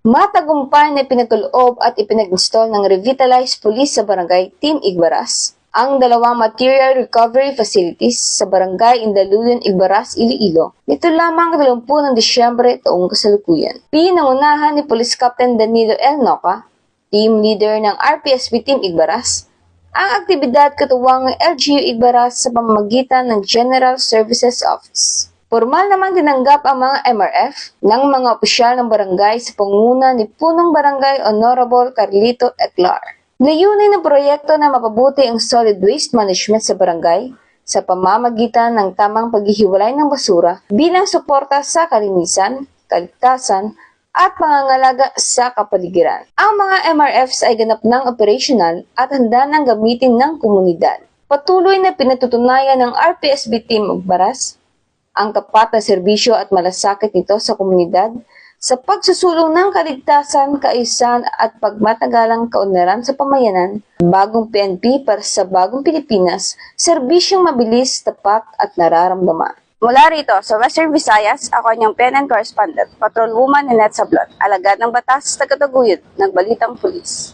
Matagumpay na pinagkaloob at ipinag-install ng Revitalized Police sa Barangay Team Igbaras ang dalawang material recovery facilities sa Barangay Indaluyan, Igbaras, Iloilo. Nito lamang 20 ng Disyembre taong kasalukuyan. Pinangunahan ni Police Captain Danilo L. Noca, team leader ng RPSB Team Igbaras, ang aktibidad katuwang ng LGU Igbaras sa pamamagitan ng General Services Office. Formal namang tinanggap ang mga MRF ng mga opisyal ng barangay sa pangunguna ni Punong Barangay Honorable Carlito Eclar. Layunin ng proyekto na mapabuti ang solid waste management sa barangay sa pamamagitan ng tamang paghihiwalay ng basura bilang suporta sa kalinisan, kaligtasan, at pangangalaga sa kapaligiran. Ang mga MRFs ay ganap ng operational at handa ng gamitin ng komunidad. Patuloy na pinatutunayan ng RPSB Team Igbaras ang tapat na serbisyo at malasakit nito sa komunidad sa pagsusulong ng kaligtasan, kaayusan at pagmatagalang kaunlaran sa pamayanan, bagong PNP para sa bagong Pilipinas, serbisyong mabilis, tapat at nararamdaman. Mula rito sa Western Visayas, ako ang PNN correspondent, Patrolwoman Ninette Sablon, alagad ng batas, tagataguyod ng Balitang Pulis.